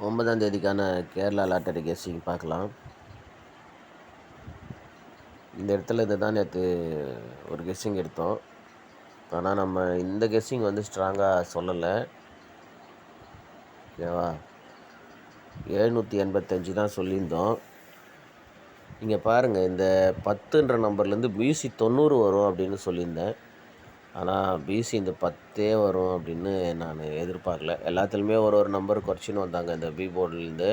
9ஆம் தேதிக்கான Kerala lottery guessing பார்க்கலாம். இந்த இடத்துல இதை தான் நேற்று ஒரு கெஸ்ஸிங் எடுத்தோம். ஆனால் நம்ம இந்த கெஸ்ஸிங் ஸ்ட்ராங்காக சொல்லலை. ஓகேவா? 785 தான் சொல்லியிருந்தோம். இங்கே பாருங்கள், இந்த 10ன்ற நம்பர்லேருந்து பிசி 90 வரும் அப்படின்னு சொல்லியிருந்தேன். ஆனால் பிசி இந்த 10 வரும் அப்படின்னு நான் எதிர்பார்க்கல. எல்லாத்துலேயுமே ஒரு நம்பர் குறைச்சின்னு வந்தாங்க இந்த பி போர்டுலேருந்து.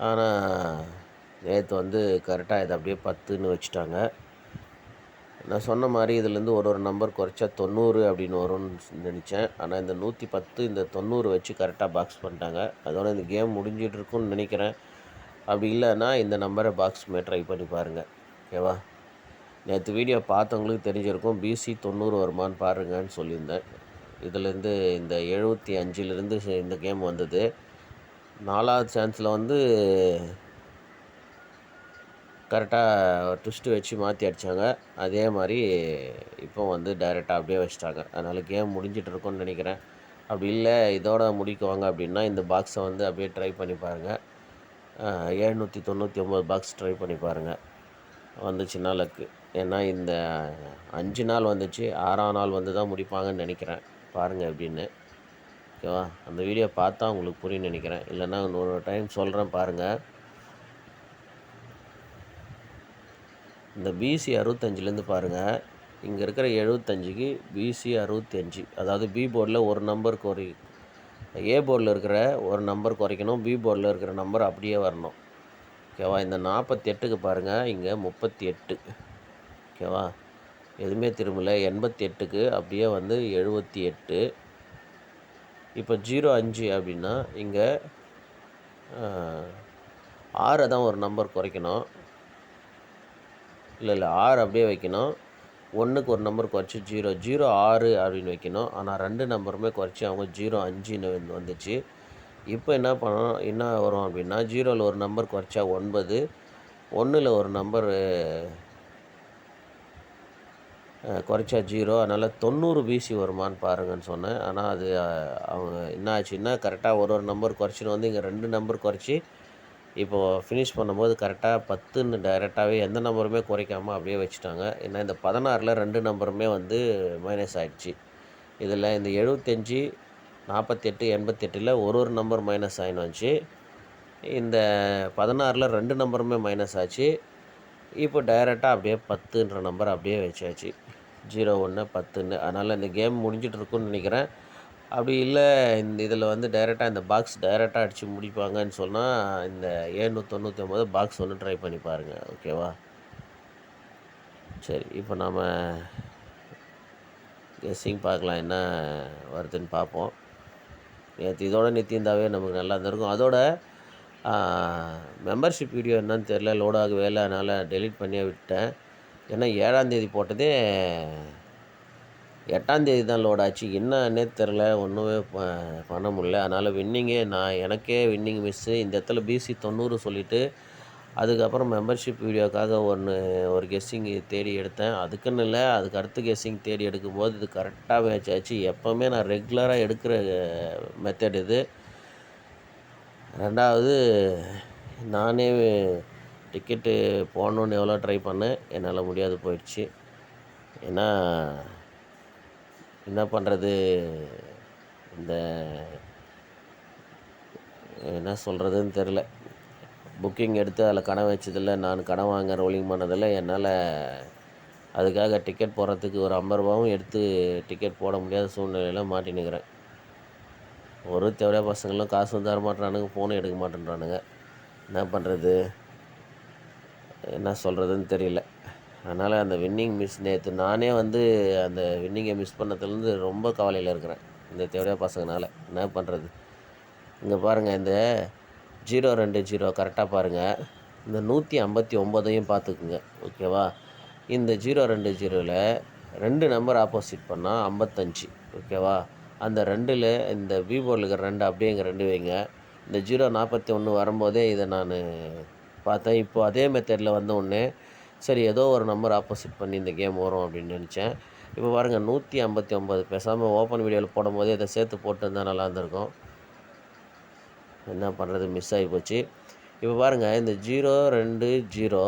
ஆனால் நேற்று கரெக்டாக இதை அப்படியே 10ன்னு வச்சுட்டாங்க. நான் சொன்ன மாதிரி இதுலேருந்து ஒரு நம்பர் குறைச்சா 90 அப்படின்னு வரும்னு நினச்சேன். ஆனால் இந்த 110 இந்த 90 வச்சு கரெக்டாக பாக்ஸ் பண்ணிட்டாங்க. அதோட இந்த கேம் முடிஞ்சிட்டு இருக்குன்னு நினைக்கிறேன். அப்படி இல்லைன்னா இந்த நம்பரை பாக்ஸுமே ட்ரை பண்ணி பாருங்கள். ஓகேவா? நேற்று வீடியோ பார்த்தவங்களுக்கு தெரிஞ்சிருக்கும். பிசி 90 வருமானு பாருங்கன்னு சொல்லியிருந்தேன். இதுலேருந்து இந்த 75லேருந்து இந்த கேம் வந்தது. 4வது சான்ஸில் கரெக்டாக ட்விஸ்ட்டு வச்சு மாற்றி அடித்தாங்க. அதே மாதிரி இப்போ டைரெக்டாக அப்படியே வச்சுட்டாங்க. அதனால் கேம் முடிஞ்சிட்டு இருக்கும்னு நினைக்கிறேன். அப்படி இல்லை இதோட முடிக்குவாங்க அப்படின்னா இந்த பாக்ஸை அப்படியே ட்ரை பண்ணி பாருங்கள். 799 பாக்ஸ் ட்ரை பண்ணி பாருங்கள். வந்துச்சுன்னா லக்கு. ஏன்னா இந்த 5 நாள் வந்துச்சு, 6ஆம் நாள் தான் முடிப்பாங்கன்னு நினைக்கிறேன். பாருங்கள் அப்படின்னு. ஓகேவா? அந்த வீடியோ பார்த்தா உங்களுக்கு புரியும்னு நினைக்கிறேன். இல்லைன்னா இன்னொரு டைம் சொல்கிறேன் பாருங்கள். இந்த பிசி 65லேருந்து பாருங்கள். இங்கே இருக்கிற 75க்கு பிசி 65. அதாவது பி போர்டில் ஒரு நம்பர் ஏ போர்டில் இருக்கிற ஒரு நம்பர் குறைக்கணும். பி போர்டில் இருக்கிற நம்பர் அப்படியே வரணும். ஓகேவா? இந்த 48க்கு பாருங்கள், இங்கே 38. ஓகேவா? எதுவுமே திரும்பலை. 88க்கு அப்படியே 78. இப்போ 05 அப்படின்னா இங்கே 6 தான் ஒரு நம்பர் குறைக்கணும். இல்லை 6 அப்படியே வைக்கணும். 1க்கு ஒரு நம்பர் குறைச்சி 06 அப்படின்னு வைக்கணும். ஆனால் 2 நம்பருமே குறைச்சி அவங்க 05ன்னு வந்துச்சு. இப்போ என்ன வரும் அப்படின்னா 0ல் ஒரு நம்பர் குறைச்சா 9, 1ல் ஒரு நம்பர் குறைச்சா 0. அதனால் 90 பிசி வருமானு பாருங்கன்னு சொன்னேன். ஆனால் அது அவங்க என்ன ஆச்சுன்னா கரெக்டாக ஒரு நம்பர் குறைச்சின்னு இங்கே 2 நம்பர் குறைச்சி இப்போது ஃபினிஷ் பண்ணும்போது கரெக்டாக 10ன்னு டைரெக்டாகவே எந்த நம்பருமே குறைக்காமல் அப்படியே வச்சுட்டாங்க. ஏன்னா இந்த 16ல் 2 நம்பருமே மைனஸ் ஆகிடுச்சு. இதில் இந்த 75, 48, 88ல் ஒரு நம்பர் மைனஸ் ஆகின்னு வந்துச்சு. இந்த 16ல் 2 நம்பருமே மைனஸ் ஆச்சு. இப்போ டைரெக்டாக அப்படியே 10ன்ற நம்பர் அப்படியே வச்சாச்சு. 01, 10ன்னு. அதனால் இந்த கேம் முடிஞ்சிட்டு இருக்குன்னு நினைக்கிறேன். அப்படி இல்லை இந்த இதில் டைரெக்டாக இந்த பாக்ஸ் டைரெக்டாக அடித்து முடிப்பாங்கன்னு சொன்னால் இந்த 799 பாக்ஸ் ட்ரை பண்ணி பாருங்கள். ஓகேவா? சரி, இப்போ நாம் கெஸ்ஸிங் பார்க்கலாம், என்ன வருதுன்னு பார்ப்போம். இதோட நிறுத்தியிருந்தாவே நமக்கு நல்லா இருந்திருக்கும். அதோட மெம்பர்ஷிப் வீடியோ என்னன்னு தெரில, லோட் ஆகவே இல்லை. அதனால் டெலீட் பண்ணியே விட்டேன். ஏன்னா 7ஆம் தேதி போட்டதே 8ஆம் தேதி தான் லோட் ஆச்சு. என்னன்னே தெரில, ஒன்றுமே பண்ண முடியல. அதனால் எனக்கே வின்னிங் மிஸ்ஸு. இந்த இடத்துல பிசி 90 சொல்லிவிட்டு அதுக்கப்புறம் மெம்பர்ஷிப் வீடியோக்காக ஒரு கெஸ்ஸிங் தேடி எடுத்தேன். அதுக்குன்னு இல்லை, அதுக்கு அடுத்த கெஸ்ஸிங் தேடி எடுக்கும்போது இது கரெக்டாக மேட்ச் ஆச்சு. எப்போவுமே நான் ரெகுலராக எடுக்கிற மெத்தட் இது. 2வது, நானே டிக்கெட்டு போடணுன்னு எவ்வளோ ட்ரை பண்ணேன், என்னால் முடியாது போயிடுச்சு. ஏன்னா என்ன பண்ணுறது, இந்த என்ன சொல்கிறதுன்னு தெரில. புக்கிங் எடுத்து அதில் கடன் வச்சதில்லை, நான் கடன் வாங்க ரோலிங் பண்ணதில்லை. என்னால் அதுக்காக டிக்கெட் போடுறதுக்கு ஒரு 50 ரூபாவும் எடுத்து டிக்கெட் போட முடியாத சூழ்நிலையில் மாட்டினுக்கிறேன். ஒரு தேவையா பசங்களும் காசு தர மாட்டேறானுங்க, ஃபோனும் எடுக்க மாட்டேன்றானுங்க. என்ன பண்ணுறது, என்ன சொல்கிறதுன்னு தெரியல. அதனால் அந்த வின்னிங் மிஸ் நேற்று நானே அந்த வின்னிங்கை மிஸ் பண்ணதுலேருந்து ரொம்ப கவலையில் இருக்கிறேன், இந்த தேவையா பசங்களால். என்ன பண்ணுறது? இங்கே பாருங்கள், இந்த 020 கரெக்டாக பாருங்கள். இந்த 159ஐயும் பார்த்துக்குங்க. ஓகேவா? இந்த 020ல் 2 நம்பர் ஆப்போசிட் பண்ணால் 55. ஓகேவா? அந்த 2ல் இந்த பி போர்டில் இருக்கிற 2 அப்படியே இங்கே 2 வைங்க. இந்த 041 வரும்போதே இதை நான் பார்த்தேன். இப்போது அதே மெத்தடில் உடனே சரி ஏதோ ஒரு நம்பர் ஆப்போசிட் பண்ணி இந்த கேம் வரும் அப்படின்னு நினச்சேன். இப்போ பாருங்கள், 159. பேசாமல் ஓப்பன் வீடியோவில் போடும்போதே இதை சேர்த்து போட்டு இருந்தால் நல்லா இருந்திருக்கும். என்ன பண்ணுறது, மிஸ் ஆகி போச்சு. இப்போ பாருங்கள், இந்த 0 2 0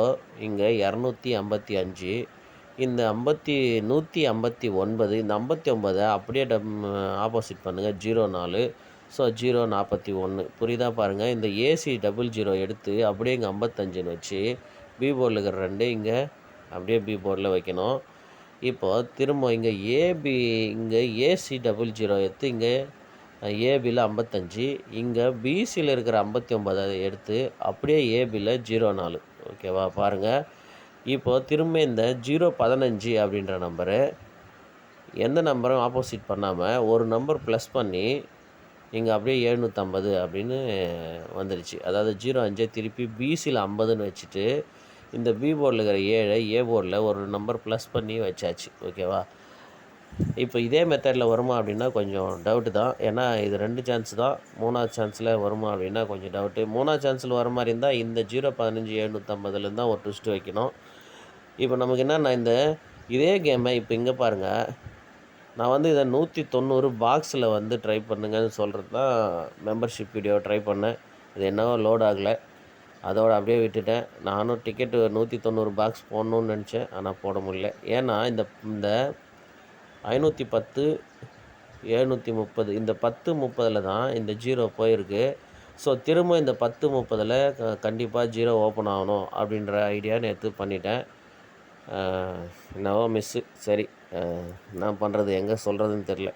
இங்கே 255, இந்த 159, இந்த 59 அப்படியே ஆப்போசிட் பண்ணுங்கள் 04. ஸோ 041 புரியுதா பாருங்கள். இந்த ஏசி 00 எடுத்து அப்படியே இங்கே 55ன்னு வச்சு பி போர்டில் இருக்கிற 2 இங்கே அப்படியே பி போர்டில் வைக்கணும். இப்போது திரும்ப இங்கே இங்கே ஏசி 00 எடுத்து இங்கே ஏபியில் 55, இங்கே பிசியில் இருக்கிற 59 எடுத்து அப்படியே ஏபியில் 04. ஓகேவா பாருங்கள். இப்போது திரும்ப இந்த 015 அப்படின்ற நம்பரு எந்த நம்பரும் ஆப்போசிட் பண்ணாமல் ஒரு நம்பர் ப்ளஸ் பண்ணி இங்கே அப்படியே 750 அப்படின்னு வந்துடுச்சு. அதாவது 05 திருப்பி பிசியில் 50ன்னு வச்சுட்டு இந்த பி போர்டில் இருக்கிற 7 ஏ போர்டில் ஒரு நம்பர் ப்ளஸ் பண்ணி வச்சாச்சு. ஓகேவா. இப்போ இதே மெத்தடில் வருமா அப்படின்னா கொஞ்சம் டவுட்டு தான். ஏன்னா இது 2 சான்ஸ் தான். 3வது சான்ஸில் வருமா அப்படின்னா கொஞ்சம் டவுட்டு. 3வது சான்ஸில் வர மாதிரி இருந்தால் இந்த 015 750லேருந்து தான் ஒரு ட்விஸ்ட்டு வைக்கணும். இப்போ நமக்கு என்னென்னா இதே கேமை இப்போ இங்கே பாருங்கள், நான் வந்து இதை 190 பாக்ஸில் வந்து ட்ரை பண்ணுங்கன்னு சொல்கிறது தான் மெம்பர்ஷிப் வீடியோ ட்ரை பண்ணேன். இது என்னவோ லோட் ஆகலை, அதோடு அப்படியே விட்டுட்டேன். நானும் டிக்கெட்டு 190 பாக்ஸ் போடணுன்னு நினச்சேன், ஆனால் போட முடியல. ஏன்னா இந்த 510 730 இந்த 10:30 தான் இந்த 0 போயிருக்கு. ஸோ திரும்ப இந்த 10:30 கண்டிப்பாக 0 ஓப்பன் ஆகணும் அப்படின்ற ஐடியா நேற்று பண்ணிட்டேன். என்னவோ மிஸ்ஸு. சரி, என்ன பண்ணுறது, எங்கே சொல்கிறதுன்னு தெரில.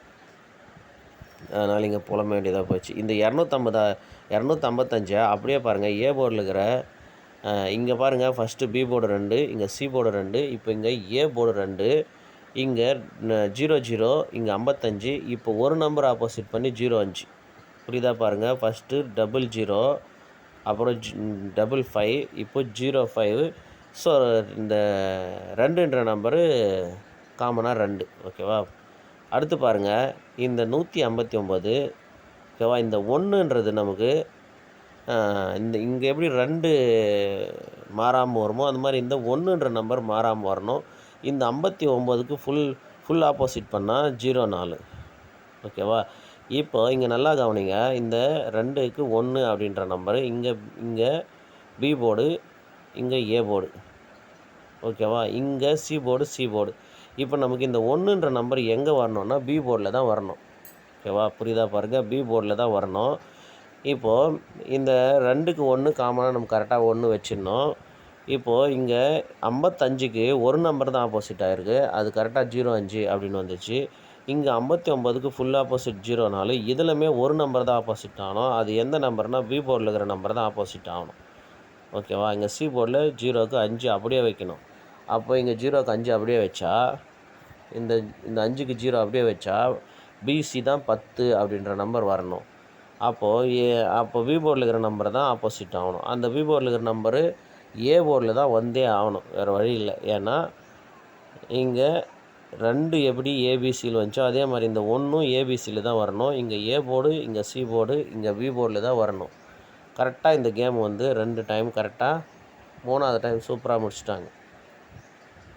அதனால் இங்கே புலம்ப வேண்டியதாக போச்சு. இந்த 255 அப்படியே பாருங்கள், ஏ போர்டில் இருக்கிற இங்கே பாருங்கள், ஃபஸ்ட்டு பி போர்டு 2, இங்கே சி போர்டு 2, இப்போ இங்கே ஏ போர்டு 2, இங்கே 00, இங்கே 55, இப்போ ஒரு நம்பர் ஆப்போசிட் பண்ணி 05. புரியுதா பாருங்கள். ஃபஸ்ட்டு 00, அப்புறம் 55, இப்போ 05. ஸோ இந்த 2ன்ற நம்பரு காமனாக 2. ஓகேவா. அடுத்து பாருங்கள், இந்த 159. ஓகேவா. இந்த 1ன்றது நமக்கு இங்கே எப்படி 2 மாறாமல் வருமோ அந்த மாதிரி இந்த 1ன்ற நம்பர் மாறாமல் வரணும். இந்த 59க்கு ஃபுல் ஆப்போசிட் பண்ணால் 04. ஓகேவா. இப்போ இங்கே நல்லா கவனிங்க, இந்த 2க்கு 1 அப்படின்ற நம்பரு இங்கே பி போர்டு, இங்கே ஏ போர்டு. ஓகேவா. இங்கே சி போர்டு. இப்போ நமக்கு இந்த 1ன்ற நம்பர் எங்கே வரணும்னா பி போர்டில் தான் வரணும். ஓகேவா. புரியுதா பாருங்கள், பி போர்டில் தான் வரணும். இப்போது இந்த 2க்கு 1 காமனாக நம்ம கரெக்டாக 1 வச்சிடணும். இப்போது இங்கே 55க்கு ஒரு நம்பர் தான் ஆப்போசிட் ஆகிருக்கு, அது கரெக்டாக 05 அப்படின்னு வந்துச்சு. இங்கே 59க்கு ஃபுல் ஆப்போசிட் 04. இதிலுமே ஒரு நம்பர் தான் ஆப்போசிட் ஆகணும். அது எந்த நம்பர்னால் பி போர்டில் இருக்கிற நம்பர் தான் ஆப்போசிட் ஆகணும். ஓகேவா. இங்கே சி போர்டில் 0க்கு 5 அப்படியே வைக்கணும். அப்போ இங்கே 0க்கு 5 அப்படியே வச்சா, இந்த 5க்கு 0 அப்படியே வச்சா பிசி தான் 10 அப்படின்ற நம்பர் வரணும். அப்போ பி போர்டில் இருக்கிற நம்பர் தான் ஆப்போசிட் ஆகணும். அந்த பி போர்டில் இருக்கிற நம்பரு ஏ போர்டில் தான் வந்தே ஆகணும், வேறு வழி இல்லை. ஏன்னா இங்கே 2 எப்படி ஏபிசியில் வந்துச்சோ அதே மாதிரி இந்த 1ம் ஏபிசியில் தான் வரணும். இங்கே ஏ போர்டு, இங்கே சி போர்டு, இங்கே பி போர்டில் தான் வரணும். கரெக்டாக இந்த கேம் வந்து 2 டைம் கரெக்டாக, 3வது டைம் சூப்பராக முடிச்சிட்டாங்க.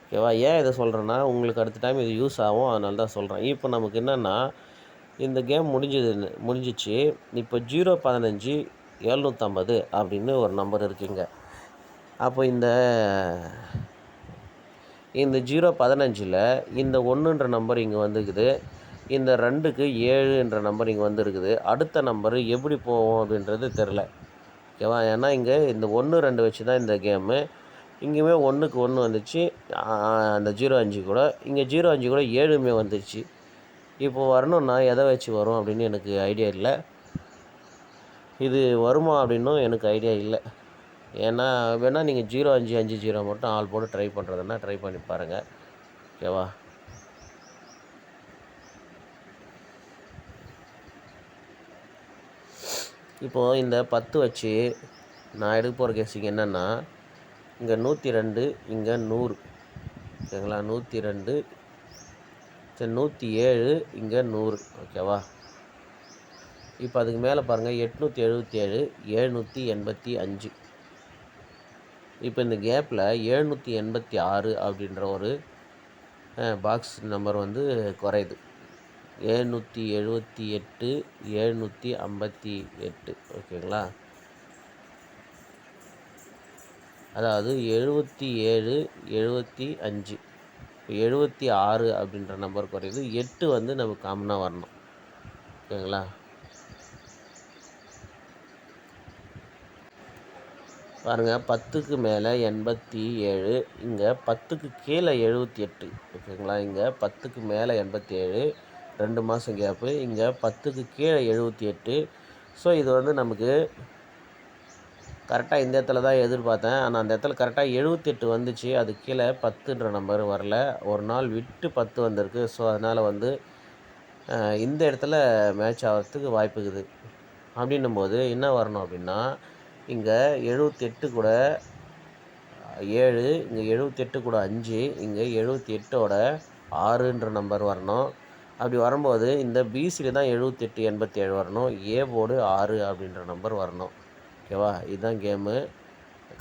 ஓகேவா. ஏன் இதை சொல்கிறேன்னா உங்களுக்கு அடுத்த டைம் இது யூஸ் ஆகும், அதனால தான் சொல்கிறேன். இப்போ நமக்கு என்னென்னா இந்த கேம் முடிஞ்சிச்சு. இப்போ 015 750 அப்படின்னு ஒரு நம்பர் இருக்குங்க. அப்போ இந்த 015ல் இந்த 1ன்ற நம்பர் இங்கே வந்துருக்குது, இந்த 2க்கு 7ன்ற நம்பர் இங்கே வந்துருக்குது. அடுத்த நம்பரு எப்படி போகும் அப்படின்றது தெரில. ஓகேவா. ஏன்னா இங்கே இந்த 1 2 வச்சு தான் இந்த கேமு. இங்கேயுமே 1க்கு 1 வந்துச்சு, அந்த 05 கூட. இங்கே 05 கூட 7மே வந்துருச்சு. இப்போது வரணுன்னா எதை வச்சு வரும் அப்படின்னு எனக்கு ஐடியா இல்லை. இது வருமா அப்படின்னும் எனக்கு ஐடியா இல்லை. ஏன்னா வேணால் நீங்கள் 0550 மட்டும் ஆள் போட்டு ட்ரை பண்ணுறதுன்னா ட்ரை பண்ணி பாருங்கள். ஓகேவா. இப்போது இந்த 10 வச்சு நான் எடுக்க போகிற கேஸிங் என்னென்னா, இங்கே 102, இங்கே 100. ஓகேங்களா. 102, சரி 107, இங்கே 100. ஓகேவா. இப்போ அதுக்கு மேலே பாருங்கள், 877, 785. இப்போ இந்த கேப்பில் 786 அப்படின்ற ஒரு பாக்ஸ் நம்பர் வந்து குறையுது. 778 758 ஓகேங்களா. அதாவது 77 75 இப்போ 76 அப்படின்ற நம்பர் குறையுது. 8 வந்து நமக்கு காமனாக வரணும் ஓகேங்களா. பாருங்கள் 10க்கு மேலே 87, இங்கே 10க்கு கீழே 78 ஓகேங்களா. இங்கே 10க்கு மேலே 87 2 மாதம் கேப்பு, இங்கே 10க்கு கீழே 78. ஸோ இது வந்து நமக்கு கரெக்டாக இந்த இடத்துல தான் எதிர்பார்த்தேன். ஆனால் அந்த இடத்துல கரெக்டாக 78 வந்துச்சு. அது கீழே 10ன்ற நம்பர் வரல. ஒரு நாள் விட்டு 10 வந்திருக்கு. ஸோ அதனால் வந்து இந்த இடத்துல மேட்ச் ஆகிறதுக்கு வாய்ப்பு இருக்குது. அப்படின்னும்போது என்ன வரணும் அப்படின்னா, இங்கே 78 கூட 7, இங்கே 78 கூட 5, இங்கே 78ஓட 6ன்ற நம்பர் வரணும். அப்படி வரும்போது இந்த பிசியில் தான் 78 87 வரணும். ஏ போர்டு 6 அப்படின்ற நம்பர் வரணும். ஓகேவா. இதுதான் கேமு.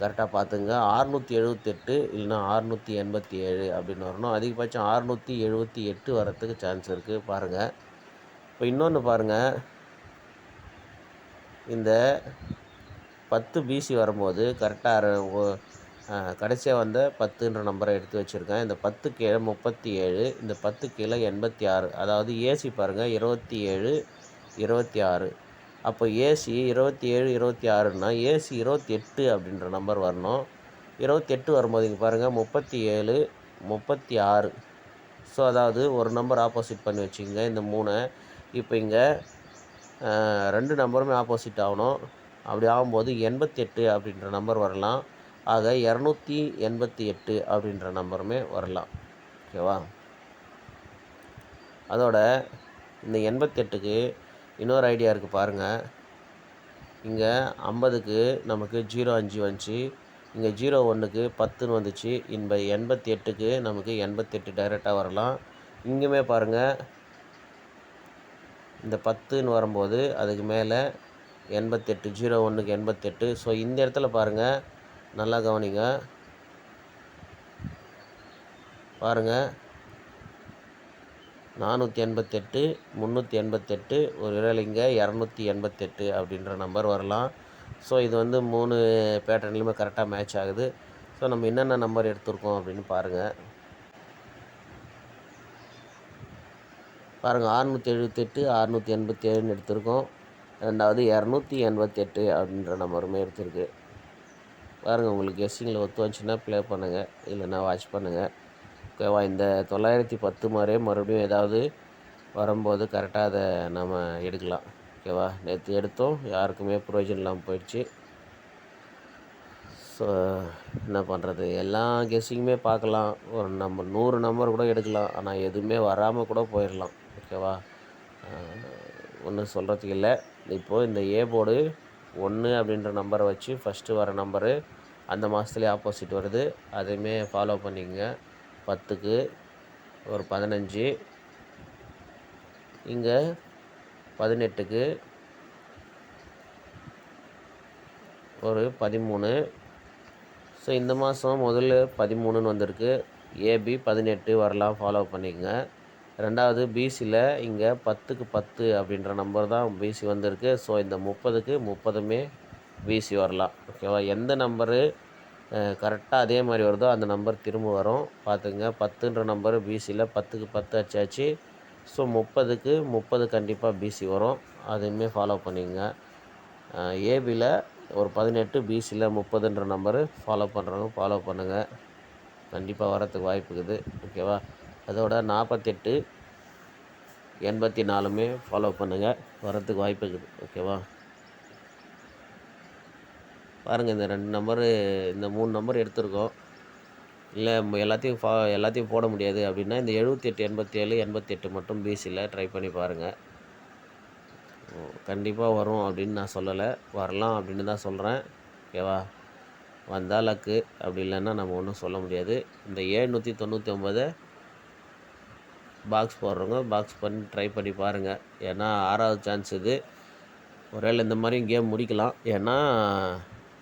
கரெக்டாக பார்த்துங்க. 678 இல்லைன்னா 687 அப்படின்னு வரணும். அதிகபட்சம் 678 வரத்துக்கு சான்ஸ் இருக்குது. பாருங்கள். இப்போ இன்னொன்று பாருங்கள். இந்த 10 பிசி வரும்போது கரெக்டாக கடைசியாக வந்த 10ன்ற நம்பரை எடுத்து வச்சுருக்கேன். இந்த 10 கீழே 37, இந்த 10 கீழே 86. அதாவது ஏசி பாருங்கள் 27 26. அப்போ ஏசி 27 26னா ஏசி 28 அப்படின்ற நம்பர் வரணும். 28 வரும்போது இங்கே பாருங்கள் 37 36. ஸோ அதாவது ஒரு நம்பர் ஆப்போசிட் பண்ணி வச்சுக்கோங்க இந்த 3. இப்போ இங்கே 2 நம்பருமே ஆப்போசிட் ஆகணும். அப்படி ஆகும்போது 88 அப்படின்ற நம்பர் வரலாம். ஆக 288 அப்படின்ற நம்பருமே வரலாம். ஓகேவா. அதோட இந்த 88க்கு இன்னொரு ஐடியா இருக்குது பாருங்கள். இங்கே 50க்கு நமக்கு 05 வந்துச்சு, இங்கே 01க்கு 10ன்னு வந்துச்சு. இந்த 88க்கு நமக்கு 88 டைரெக்டாக வரலாம். இங்கேயுமே பாருங்கள் இந்த 10ன்னு வரும்போது அதுக்கு மேலே 88, 01க்கு 88. ஸோ இந்த இடத்துல பாருங்கள், நல்லா கவனிங்க. பாருங்கள் 488 388 ஒரு வேளை இங்கே 288 அப்படின்ற நம்பர் வரலாம். ஸோ இது வந்து 3 பேட்டர்ன்லையுமே கரெக்டாக மேட்ச் ஆகுது. ஸோ நம்ம என்னென்ன நம்பர் எடுத்திருக்கோம் அப்படின்னு பாருங்கள். 678 687ன்னு எடுத்திருக்கோம். ரெண்டாவது 288 அப்படின்ற நம்பருமே எடுத்திருக்கு. பாருங்கள், உங்களுக்கு கெஸ்ஸிங்கில் ஒத்து வந்துச்சுன்னா ப்ளே பண்ணுங்கள், இல்லைன்னா வாட்ச் பண்ணுங்கள். ஓகேவா. இந்த 910 மாதிரியே மறுபடியும் ஏதாவது வரும்போது கரெக்டாக அதை நம்ம எடுக்கலாம். ஓகேவா. நேற்று எடுத்தோம், யாருக்குமே பிரயோஜனம் இல்லாமல் போயிடுச்சு. ஸோ என்ன பண்ணுறது, எல்லா கெஸ்ஸிங்குமே பார்க்கலாம். ஒரு 100 நம்பர் கூட எடுக்கலாம், ஆனால் எதுவுமே வராமல் கூட போயிடலாம். ஓகேவா. ஒன்றும் சொல்கிறதுக்கு இல்லை. இப்போது இந்த ஏ போர்டு 1 அப்படின்ற நம்பரை வச்சு ஃபஸ்ட்டு வர நம்பரு அந்த மாதத்துலேயே ஆப்போசிட் வருது. அதையுமே ஃபாலோ பண்ணிக்கங்க. 10க்கு ஒரு 15, இங்கே 18க்கு ஒரு 13. ஸோ இந்த மாதம் முதல்ல 13ன்னு வந்திருக்கு. ஏபி 18 வரலாம், ஃபாலோ பண்ணிக்கங்க. ரெண்டாவது பிசியில் இங்கே 10க்கு 10 அப்படின்ற நம்பர் தான் பிசி வந்திருக்கு. ஸோ இந்த 30க்கு 30மே பிசி வரலாம். ஓகேவா. எந்த நம்பரு கரெக்டாக அதே மாதிரி வருதோ அந்த நம்பர் திரும்ப வரும். பார்த்துங்க. 10ன்ற நம்பரு பிசியில் 10க்கு 10 அச்சாச்சு. ஸோ 30க்கு 30 கண்டிப்பாக பிசி வரும். அதையுமே ஃபாலோ பண்ணிங்க. ஏபியில் ஒரு 18, பிசியில் 30ன்ற நம்பரு ஃபாலோ பண்ணுறவங்க ஃபாலோ பண்ணுங்கள். கண்டிப்பாக வரத்துக்கு வாய்ப்பு இருக்குது. ஓகேவா. அதோட 48 84மே ஃபாலோ பண்ணுங்கள், வரத்துக்கு வாய்ப்பு இருக்குது. ஓகேவா. பாருங்கள், இந்த 2 நம்பரு இந்த 3 நம்பர் எடுத்திருக்கோம். இல்லை எல்லாத்தையும் போட முடியாது அப்படின்னா இந்த 78 87 88 மட்டும் பிசியில் ட்ரை பண்ணி பாருங்கள். கண்டிப்பாக வரும் அப்படின்னு நான் சொல்லலை, வரலாம் அப்படின்னு தான் சொல்கிறேன். ஓகேவா. வந்தால் லக்கு, அப்படி இல்லைன்னா நம்ம ஒன்றும் சொல்ல முடியாது. இந்த 799 பாக்ஸ் போடுறவங்க பாக்ஸ் பண்ணி ட்ரை பண்ணி பாருங்கள். ஏன்னா 6வது சான்ஸ் இது. ஒருவேளை இந்த மாதிரியும் கேம் முடிக்கலாம். ஏன்னா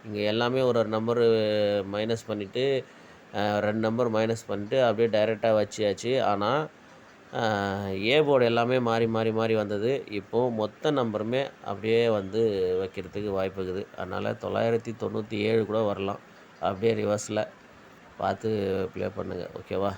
இங்கே எல்லாமே ஒரு நம்பரு மைனஸ் பண்ணிவிட்டு 2 நம்பர் மைனஸ் பண்ணிட்டு அப்படியே டைரெக்டாக வச்சியாச்சு. ஆனால் ஏ போர்டு எல்லாமே மாறி மாறி மாறி வந்தது. இப்போது மொத்த நம்பருமே அப்படியே வந்து வைக்கிறதுக்கு வாய்ப்பு இருக்குது. அதனால் 997 கூட வரலாம். அப்படியே ரிவர்ஸில் பார்த்து ப்ளே பண்ணுங்கள். ஓகேவா?